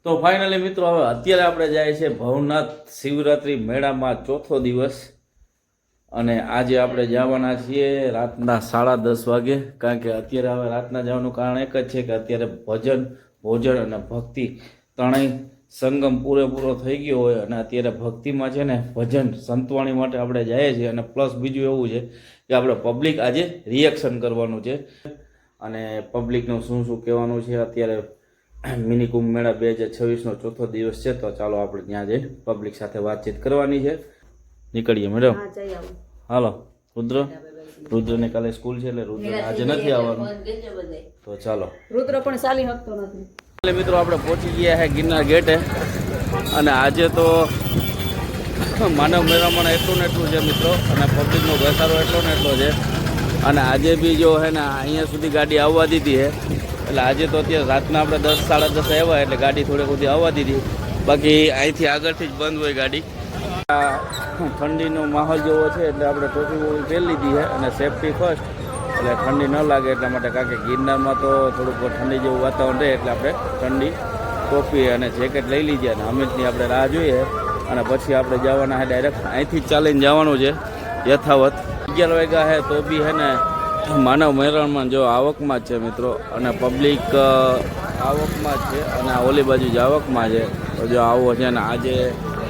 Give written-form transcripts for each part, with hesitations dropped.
તો ફાઇનલી મિત્રો હવે અત્યારે આપણે જાય છે ભવનાથ શિવરાત્રિ મેળામાં ચોથો દિવસ અને આજે આપણે જવાના છીએ રાતના 10:30 વાગે કારણ કે અત્યારે હવે રાતના જવાનું કારણ એક જ છે કે અત્યારે ભજન ભોજન અને ભક્તિ ત્રણેય સંગમ પૂરેપૂરો થઈ ગયો હોય અને અત્યારે ભક્તિમાં છે ને ભજન સંતવાણી માટે આપણે જઈએ છીએ અને પ્લસ બીજું એવું છે કે આપણે પબ્લિક આજે રિએક્શન કરવાનું છે અને પબ્લિકનું શું શું કહેવાનું છે અત્યારે મિની કુંભ મેળા 2026નો ચોથો દિવસ છે તો ચાલો આપણે ત્યાં જઈને પબ્લિક સાથે વાતચીત કરવાની છે નીકળીએ મેડમ હાલો રુદ્રને કાલે સ્કૂલ છે એટલે રુદ્ર આજે નથી આવવાનું તો ચાલો રુદ્ર પણ ચાલી શકતો નથી એટલે મિત્રો આપણે પહોંચી ગયા છે ગિરનાર ગેટે અને આજે તો માનવ મેળામાં એટલું ને એટલું છે મિત્રો અને પબ્લિકનો ઘસારો એટલો ને એટલો છે અને આજે બી જો હે ને અહીંયા સુધી ગાડી આવવા દીધી છે એટલે આજે તો અત્યારે રાતના આપણે 10 સાડા 10 આવ્યા એટલે ગાડી થોડી સુધી આવવા દીધી બાકી અહીંથી આગળથી જ બંધ હોય ગાડી ઠંડીનો માહોલ જેવો છે એટલે આપણે ટોપી બોપી પહેરી લીધી છે અને સેફટી ફર્સ્ટ એટલે ઠંડી ન લાગે એટલા માટે કારણ કે ગિરનારમાં તો થોડુંક ઠંડી જેવું વાતાવરણ રહે એટલે આપણે ઠંડી ટોપી અને જેકેટ લઈ લીધી અને અમિતની આપણે રાહ જોઈએ અને પછી આપણે જવાના છે ડાયરેક્ટ અહીંથી જ ચાલીને જવાનું છે યથાવત 11 વાગ્યા છે તો બી છે ને માનવ મેળામાં જો આવકમાં જ છે મિત્રો અને પબ્લિક આવકમાં જ છે અને ઓલી બાજુ જ આવકમાં છે તો જો આવો છે ને આજે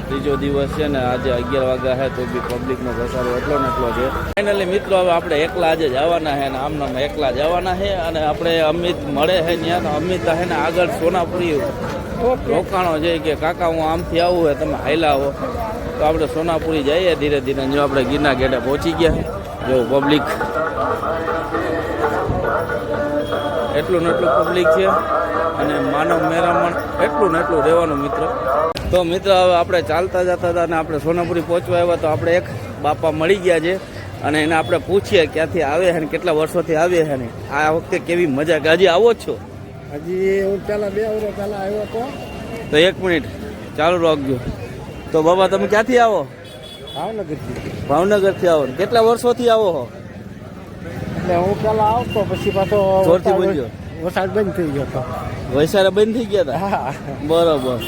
ત્રીજો દિવસ છે ને આજે 11 વાગ્યા છે તો બી પબ્લિકનો ઘસારો એટલો ને એટલો છે ફાઇનલી મિત્રો હવે આપણે એકલા આજે જવાના છે ને આમનામ એકલા જવાના છે અને આપણે અમિત મળે છે ત્યાં અમિત છે ને આગળ સોનાપુરી રોકાણો છે કે કાકા હું આમથી આવું છે તમે હાઈલા આવો તો આપણે સોનાપુરી જઈએ ધીરે ધીરે જો આપણે ગિરનાર ગેટે પહોંચી ગયા જો પબ્લિક એટલું ને એટલું પબ્લિક છે અને માનવ મેળામાં એટલું ને એટલું રહેવાનું મિત્રો તો મિત્ર હવે આપણે ચાલતા જતા હતા અને આપણે સોનાપુરી પહોંચવા આવ્યા તો આપણે એક બાપા મળી ગયા છે અને એને આપણે પૂછીએ ક્યાંથી આવે છે ને કેટલા વર્ષોથી આવે છે ને આ વખતે કેવી મજા કે હજી આવો જ છો હજી હું પહેલા 2 વર્ષ પહેલા આવ્યો હતો તો 1 મિનિટ ચાલુ રાખજો તો બાબા તમે ક્યાંથી આવો ભાવનગરથી આવો કેટલા વર્ષોથી આવો છો એટલે હું પહેલા આવતો પછી પાછો જોરથી બોલજો વરસાદ બંધ થઈ ગયો હતો વૈસારા બંધ થઈ ગયા હતા બરોબર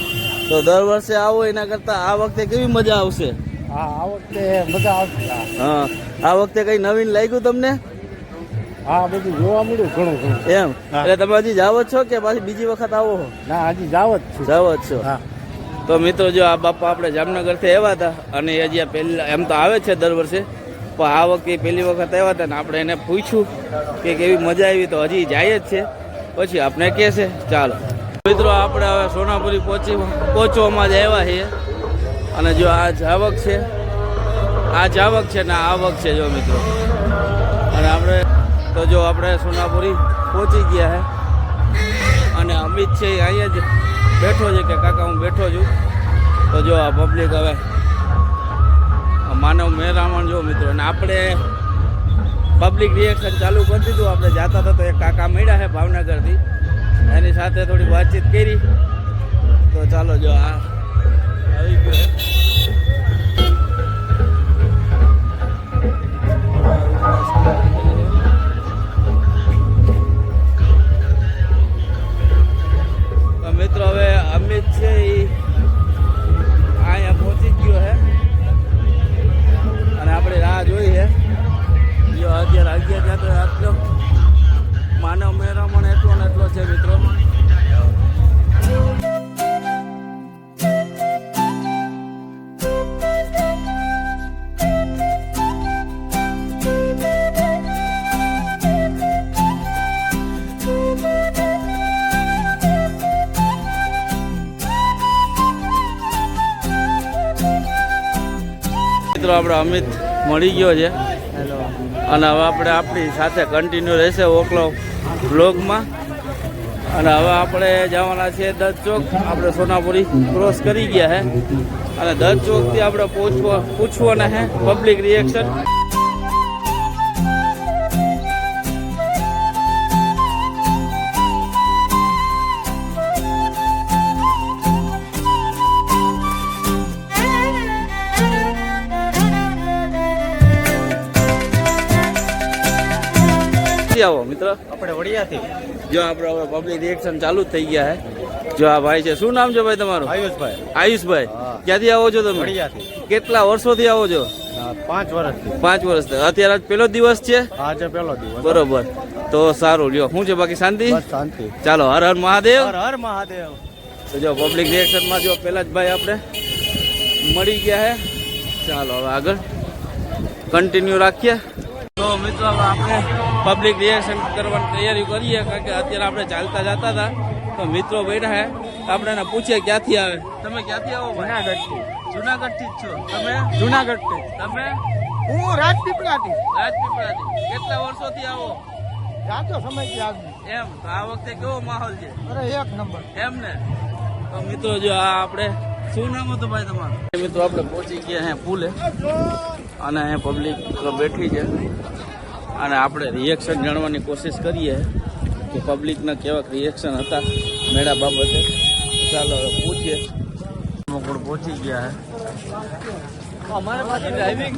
તો દર વર્ષે આવો એના કરતા આ વખતે કેવી મજા આવશે હા આ વખતે મજા આવશે હા આ વખતે કઈ નવીન લાગ્યું તમને હા બધું જોવા મળ્યું ઘણું એમ એટલે તમે હજી જાવ જ છો કે પાછી બીજી વખત આવો છો ના હજી જાવ જ છું જાવ જ છો હા તો મિત્રો જો આ બાપા આપણે જામનગરથી આવ્યા હતા અને હજી પહેલા એમ તો આવે છે દર વર્ષે પણ આ વખતે પહેલી વખત આવ્યા હતા ને આપણે એને પૂછ્યું કે કેવી મજા આવી તો હજી જાય જ છે પછી આપણે કહેશે ચાલો મિત્રો આપણે હવે સોનાપુરી પહોંચવામાં જ આવ્યા છીએ અને જો આ જાવક છે ને આ આવક છે જો મિત્રો અને આપણે તો જો આપણે સોનાપુરી પહોંચી ગયા છે અને અમિત છે એ અહીંયા જ બેઠો છે કે કાકા હું બેઠો છું તો જો આ પબ્લિક હવે માનવ મેળામાં જો મિત્રો અને આપણે પબ્લિક રિએક્શન ચાલુ કરી દીધું આપણે જતા હતા તો એક કાકા મળ્યા છે ભાવનગરથી એની સાથે થોડી વાતચીત કરી તો ચાલો જો આ આવી ગયો તો મિત્રો હવે અમિત છે એ અહીંયા પહોંચી ગયો છે અને આપણે રાહ જોઈ છે જો અત્યારે 11 ત્યાં તો આટલો માનવ મેળામાં એટલો ને એટલો છે મિત્રો મિત્રો આપણે અમિત મળી ગયો છે અને હવે આપણે આપણી સાથે કન્ટિન્યુ રહેશે ઓકલો બ્લોગમાં અને હવે આપણે જવાના છીએ દત્ત ચોક આપણે સોનાપુરી ક્રોસ કરી ગયા છે અને દત્ત ચોકથી આપણે પૂછવાના છે પબ્લિક રિએક્શન આવો મિત્ર આપણે વડિયાથી જો આપણે હવે પબ્લિક રિએક્શન ચાલુ જ થઈ ગયા છે જો આ ભાઈ છે, શું નામ છે ભાઈ તમારું? આયુષભાઈ. આયુષભાઈ. હા. ક્યાંથી આવો છો તમે? વડિયાથી. કેટલા વર્ષોથી આવો છો? 5 વર્ષથી. 5 વર્ષથી. અત્યારે આજ પહેલો દિવસ છે? આજે પહેલો દિવસ. બરોબર. તો સારું લ્યો. શું છે બાકી શાંતિ? બસ શાંતિ. ચાલો, હર હર મહાદેવ. હર હર મહાદેવ. તો જો પબ્લિક રિએક્શનમાં જો પેલા જ ભાઈ આપણે મળી ગયા છે. ચાલો હવે આગળ કન્ટિન્યુ રાખીએ. તો મિત્રો હવે આપણે પબ્લિક રિએક્શન કરવાની તૈયારી કરીએ, કારણ કે અત્યારે આપણે ચાલતા જતા હતા તો મિત્રો બેઠા છે. આપણે એને પૂછીએ ક્યાંથી આવે. તમે ક્યાંથી આવો? જુનાગઢથી. જુનાગઢથી જ છો તમે? જુનાગઢથી. તમે? હું રાજપીપળાથી. રાજપીપળાથી. કેટલા વર્ષોથી આવો? જાતો સમયથી આવી. એમ તો આ વખતે કેવો માહોલ છે? અરે એક નંબર. એમ ને? તો મિત્રો જો આ આપણે શું નામ હતું ભાઈ તમારું? મિત્રો આપણે પહોંચી ગયા હે પુલે અને અહીંયા પબ્લિક બેઠી છે અને આપણે રિએક્શન જાણવાની કોશિશ કરીએ કે પબ્લિકના કેવા રિએક્શન હતા મેળા બાબતે. ચાલો હવે પૂછીએ. પણ પહોંચી ગયા હે. અમારે પાસે ડ્રાઇવિંગ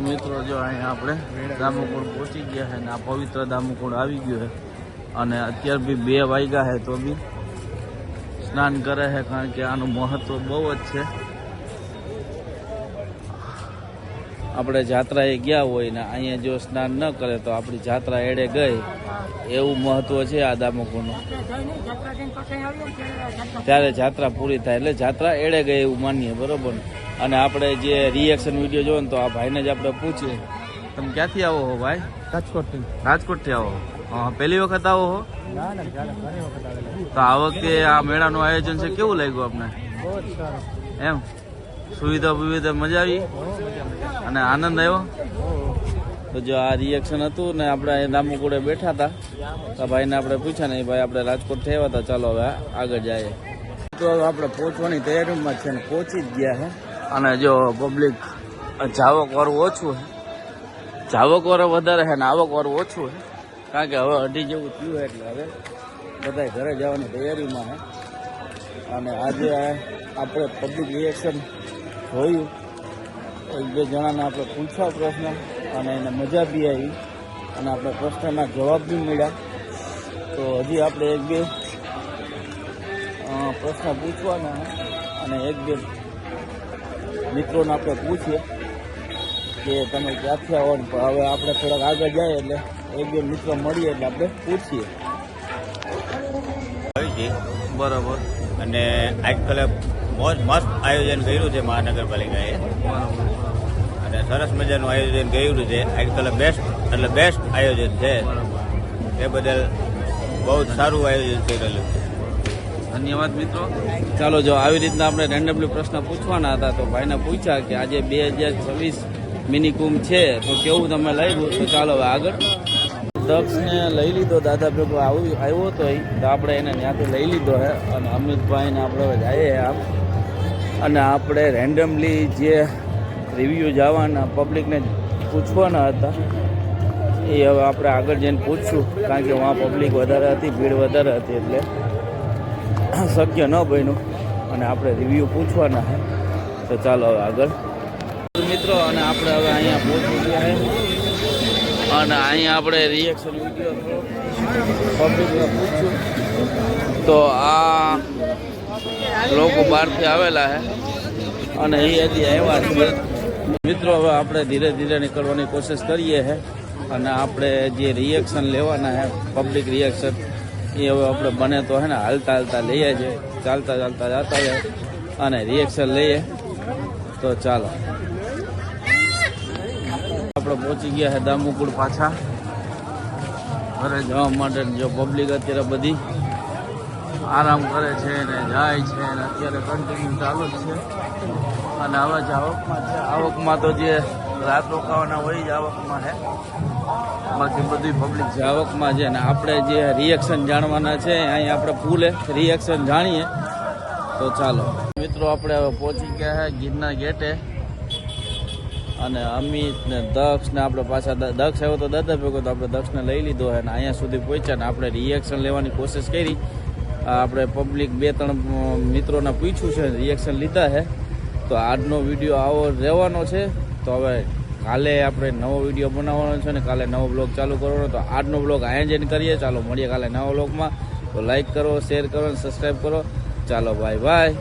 મિત્રો જો અહીંયા આપણે દામોકુંડ પહોંચી ગયા છે અને આ પવિત્ર દામોકુંડ આવી ગયો છે અને અત્યારે બી 2 વાગ્યા છે તો બી સ્નાન કરે છે, કારણ કે આનું મહત્વ બહુ જ છે. આપણે જાત્રાએ ગયા હોય ને અહીંયા જો સ્નાન ન કરે તો આપણી જાત્રા એડે ગઈ, એવું મહત્વ છે આ દામોકુંડનું. ત્યારે જાત્રા પૂરી થાય એટલે જાત્રા એડે ગઈ એવું માનીએ, બરોબર ને? અને આપણે જે રિએક્શન વિડીયો જોવો ને તો આ ભાઈને જ આપણે પૂછીએ, તમે ક્યાંથી આવો હો ભાઈ? રાજકોટથી. રાજકોટથી આવો? હા, પહેલી વખત આવો હો? ના ના, ઘણી વખત આવેલા. તો આ વખતે આ મેળાનું આયોજન છે, કેવું લાગ્યું આપને? બહુ જ સારું. એમ સુવિધા બુવિધા મજા આવી અને આનંદ આવ્યો? તો જો આ રિએક્શન હતું ને આપણે દામોકુંડે બેઠા હતા તો ભાઈને આપણે પૂછ્યા ને, ભાઈ આપણે રાજકોટ થયા હતા, ચાલો હવે આગળ જઈએ. તો હવે આપણે પહોંચવાની તૈયારીમાં છે ને પહોંચી જ ગયા છે. અને જો પબ્લિક જાવક વાળું ઓછું છે, જાવક વાળો વધારે છે ને આવક વાળું ઓછું છે, કારણ કે હવે 2:30 જેવું થયું છે એટલે હવે બધા ઘરે જવાની તૈયારીમાં છે. અને આજે આપણે પબ્લિક રિએક્શન જોયું, 1-2 જણાને આપણે પૂછ્યા પ્રશ્ન અને એને મજા બી આવી અને આપણે પ્રશ્નના જવાબ બી મળ્યા. તો હજી આપણે 1-2 પ્રશ્ન પૂછવાના અને 1-2 મિત્રોને આપણે પૂછીએ કે તમે ક્યાંથી આવવાનું. પણ હવે આપણે થોડાક આગળ જાય એટલે 1-2 મિત્રો મળીએ એટલે આપણે પૂછીએ. બરાબર. અને આજકાલ મસ્ત આયોજન કર્યું છે મહાનગરપાલિકાએ અને સરસ મજાનું આયોજન કર્યું છે. આજકાલ બેસ્ટ આયોજન છે, એ બદલ બહુ જ સારું આયોજન કરેલું છે. ધન્યવાદ મિત્રો. ચાલો, જો આવી રીતના આપણે રેન્ડમલી પ્રશ્ન પૂછવાના હતા તો ભાઈને પૂછ્યા કે આજે 2026 મિની કુંભ છે તો કેવું તમે લાગ્યું. તો ચાલો હવે આગળ. દક્ષને લઈ લીધો, દાદા ભેગો આવ્યો હતો તો આપણે એને ત્યાંથી લઈ લીધો છે અને અમિતભાઈને આપણે હવે જઈએ આમ. અને આપણે રેન્ડમલી જે રિવ્યૂ જવાના પબ્લિકને પૂછવાના હતા એ હવે આપણે આગળ જઈને પૂછશું, કારણ કે વहाँ પબ્લિક વધારે હતી, ભીડ વધારે હતી એટલે શક્ય ન બન્યું અને આપણે રિવ્યૂ પૂછવાના છે. તો ચાલો હવે આગળ મિત્રો. અને આપણે હવે અહીંયા પહોંચી ગયા છે અને અહીંયા આપણે રિએક્શન વિડીયો પબ્લિકને પૂછ્યું તો આ લોકો બહારથી આવેલા છે અને એ હજી આવ્યા છે. મિત્રો હવે આપણે ધીરે ધીરે નીકળવાની કોશિશ કરીએ છીએ અને આપણે જે રિએક્શન લેવાના છે પબ્લિક રિએક્શન એ હવે આપણે બને તો હે ને હાલતા લઈએ છીએ, ચાલતા જતા જાય અને રિએક્શન લઈએ. તો ચાલો આપણે પહોંચી ગયા છે દામોકુંડ પાછા ઘરે જવા માટે. જો પબ્લિક અત્યારે બધી આરામ કરે છે ને જાય છે ને અત્યારે કન્ટિન્યુ ચાલુ જ છે. અને હવે જ આવકમાં છે, આવકમાં તો જે રાત રોકાવાના હોય જ આવકમાં છે, બાકી બધી પબ્લિક જે આવકમાં છે. ને આપણે જે રિએક્શન જાણવાના છે અહીં આપણે ફૂલે રિએક્શન જાણીએ. તો ચાલો મિત્રો, આપણે હવે પહોંચી ગયા છે ગિરનાર ગેટે અને અમિત ને દક્ષ ને આપણે પાછા દક્ષ આવ્યો તો દાદા ભેગો તો આપણે દક્ષને લઈ લીધો અને અહીંયા સુધી પહોંચ્યા ને આપણે રિએક્શન લેવાની કોશિશ કરી. આપણે પબ્લિક 2-3 મિત્રોને પૂછ્યું છે, રિએક્શન લીધા છે. તો આજનો વિડીયો આવો રહેવાનો છે. તો હવે કાલે આપણે નવો વિડીયો બનાવવાનો છે ને કાલે નવો બ્લોગ ચાલુ કરવાનો. તો આજનો બ્લોગ અહીંયા જ end કરીએ. ચાલો મળીએ કાલે નવા બ્લોગમાં. તો લાઈક કરો, શેર કરો અને સબસ્ક્રાઈબ કરો. ચાલો બાય બાય.